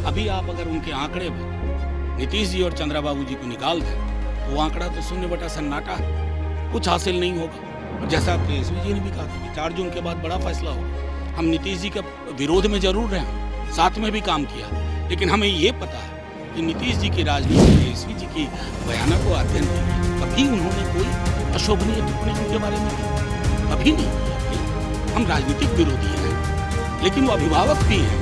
अभी आप अगर उनके आंकड़े में नीतीश जी और चंद्रबाबू जी को निकाल दें तो वो आंकड़ा तो 0/सन्नाटा है, कुछ हासिल नहीं होगा। और जैसा तेजस्वी जी ने भी कहा था कि 4 जून के बाद बड़ा फैसला होगा। हम नीतीश जी के विरोध में जरूर रहे, साथ में भी काम किया, लेकिन हमें ये पता है कि नीतीश जी की राजनीति, तेजस्वी जी की बयानों को अध्ययन किया, कभी उन्होंने कोई अशोभनीय टिप्पणी उनके बारे में की, कभी नहीं किया। हम राजनीतिक विरोधी हैं, लेकिन वो अभिभावक भी हैं।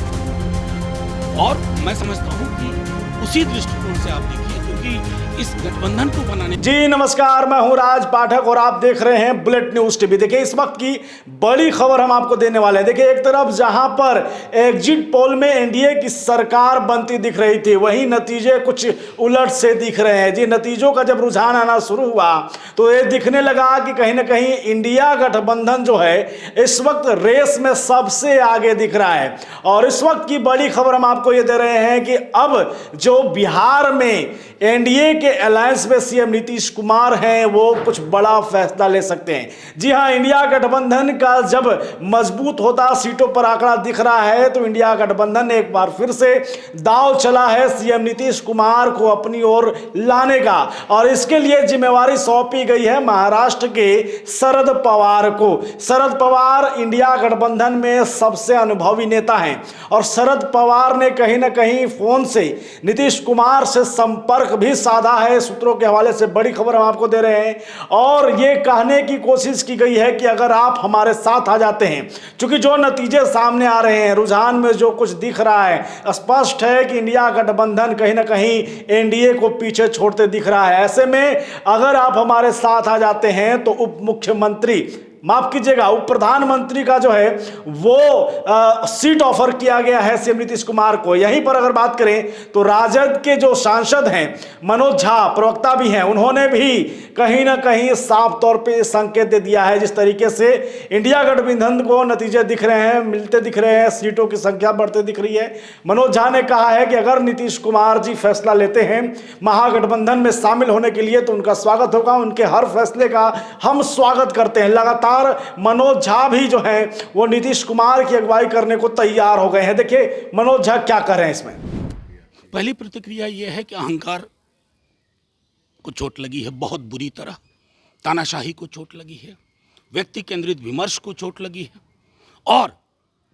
और मैं समझता हूँ कि उसी दृष्टिकोण से आप देखिए, क्योंकि इस गठबंधन को बनाने। जी नमस्कार, मैं हूं राज पाठक और आप देख रहे हैं बुलेट न्यूज टीवी। देखिए इस वक्त की बड़ी खबर हम आपको देने वाले हैं। देखिए एक तरफ जहां पर एग्जिट पोल में एनडीए की सरकार बनती दिख रही थी, वहीं नतीजे कुछ उलट से दिख रहे हैं। जी नतीजों का जब रुझान आना शुरू हुआ तो ये दिखने लगा कि कहीं ना कहीं इंडिया गठबंधन जो है इस वक्त रेस में सबसे आगे दिख रहा है। और इस वक्त की बड़ी खबर हम आपको ये दे रहे हैं कि अब जो बिहार में एनडीए के अलायंस में सीएम नीतीश कुमार हैं, वो कुछ बड़ा फैसला ले सकते हैं। जी हां, इंडिया गठबंधन का जब मजबूत होता सीटों पर आंकड़ा दिख रहा है तो इंडिया गठबंधन ने एक बार फिर से दांव चला है सीएम नीतीश कुमार को अपनी ओर लाने का, और इसके लिए जिम्मेवारी सौंपी गई है महाराष्ट्र के शरद पवार को। शरद पवार इंडिया गठबंधन में सबसे अनुभवी नेता हैं और शरद पवार ने कहीं ना कहीं फोन से नीतीश कुमार से संपर्क भी साधा है। सूत्रों के हवाले से बड़ी खबर हम आपको दे रहे हैं और ये कहने की कोशिश की गई है कि अगर आप हमारे साथ आ जाते हैं, क्योंकि जो नतीजे सामने आ रहे हैं, रुझान में जो कुछ दिख रहा है, स्पष्ट है कि इंडिया गठबंधन कहीं ना कहीं एनडीए को पीछे छोड़ते दिख रहा है। ऐसे में अगर आप हमारे साथ आ जाते हैं तो उप मुख्यमंत्री, माफ कीजिएगा, उप प्रधानमंत्री का जो है वो सीट ऑफर किया गया है सीएम नीतीश कुमार को। यहीं पर अगर बात करें तो राजद के जो सांसद हैं मनोज झा, प्रवक्ता भी हैं, उन्होंने भी कहीं ना कहीं साफ तौर पे संकेत दे दिया है। जिस तरीके से इंडिया गठबंधन को नतीजे दिख रहे हैं, मिलते दिख रहे हैं, सीटों की संख्या बढ़ते दिख रही है, मनोज झा ने कहा है कि अगर नीतीश कुमार जी फैसला लेते हैं महागठबंधन में शामिल होने के लिए तो उनका स्वागत होगा, उनके हर फैसले का हम स्वागत करते हैं। लगातार मनोज झा भी जो है वो नीतीश कुमार की अगुवाई करने को तैयार हो गए हैं। देखिए मनोज झा क्या कर रहे हैं इसमें। पहली प्रतिक्रिया यह है कि अहंकार को चोट लगी है, बहुत बुरी तरह तानाशाही को चोट लगी है, व्यक्ति केंद्रित विमर्श को चोट लगी है और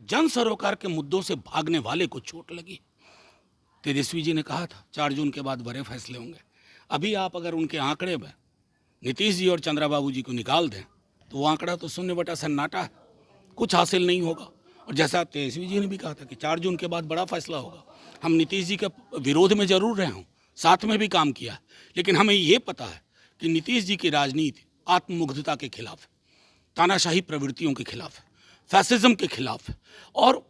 जन सरोकार के मुद्दों से भागने वाले को चोट लगी। तेजस्वी जी ने कहा था 4 जून के बाद बड़े फैसले होंगे। अभी आप अगर उनके आंकड़े में नीतीश जी और चंद्रबाबू जी को निकाल दें तो वो आंकड़ा तो 0/सन्नाटा है, कुछ हासिल नहीं होगा। और जैसा तेजस्वी जी ने भी कहा था कि 4 जून के बाद बड़ा फैसला होगा। हम नीतीश जी के विरोध में जरूर रहे, साथ में भी काम किया, लेकिन हमें ये पता है कि नीतीश जी की राजनीति आत्ममुग्धता के खिलाफ है, तानाशाही प्रवृत्तियों के खिलाफ है, फैसिज्म के खिलाफ है, और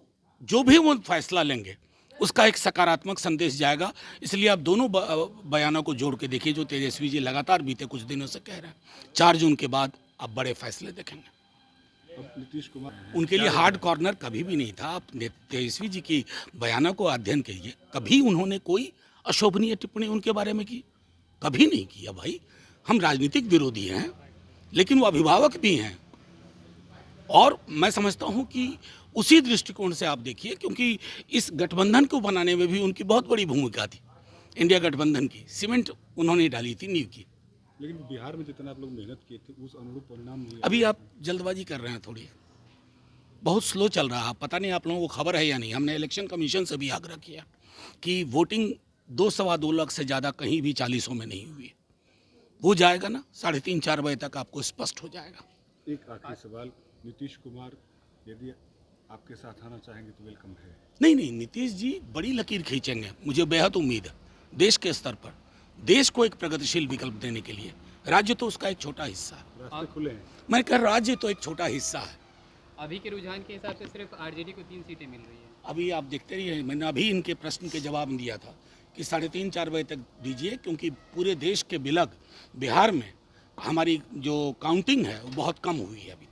जो भी वो फैसला लेंगे उसका एक सकारात्मक संदेश जाएगा। इसलिए आप दोनों बयानों को जोड़ के देखिए जो तेजस्वी जी लगातार बीते कुछ दिनों से कह रहे हैं, 4 जून के बाद आप बड़े फैसले देखेंगे। नीतीश कुमार उनके लिए हार्ड कॉर्नर कभी भी नहीं था। आप तेजस्वी जी की बयानों को अध्ययन कीजिए, कभी उन्होंने कोई अशोभनीय टिप्पणी उनके बारे में की, कभी नहीं किया। भाई हम राजनीतिक विरोधी हैं, लेकिन वो अभिभावक भी हैं और मैं समझता हूं कि उसी दृष्टिकोण से आप देखिए, क्योंकि इस गठबंधन को बनाने में भी उनकी बहुत बड़ी भूमिका थी। इंडिया गठबंधन की सीमेंट उन्होंने डाली थी, नींव की। लेकिन बिहार में जितना आप लोग मेहनत किए थे उस अनुरूप परिणाम नहीं। अभी आप जल्दबाजी कर रहे हैं, थोड़ी बहुत स्लो चल रहा है। पता नहीं आप लोगों को खबर है या नहीं, हमने इलेक्शन कमीशन से भी आग्रह किया कि वोटिंग 2-2.25 लाख से ज़्यादा कहीं भी 40 में नहीं हुई। वो जाएगा ना 3:30-4 बजे तक आपको स्पष्ट हो जाएगा। एक आखिरी सवाल, नीतीश कुमार यदि आपके साथ आना चाहेंगे तो वेलकम है? नहीं, नीतीश जी बड़ी लकीर खींचेंगे, मुझे बेहद उम्मीद है। देश के स्तर पर देश को एक प्रगतिशील विकल्प देने के लिए राज्य तो उसका एक छोटा हिस्सा है। रास्ते खुले हैं। मैं कह राज्य तो एक छोटा हिस्सा है। अभी के रुझान के हिसाब से सिर्फ आरजेडी को 3 सीटें मिल रही है। अभी आप देखते रहिए, मैंने अभी इनके प्रश्न के जवाब में दिया था कि 3:30-4 बजे तक दीजिए, क्योंकि पूरे देश के बिलग बिहार में हमारी जो काउंटिंग है वो बहुत कम हुई है अभी।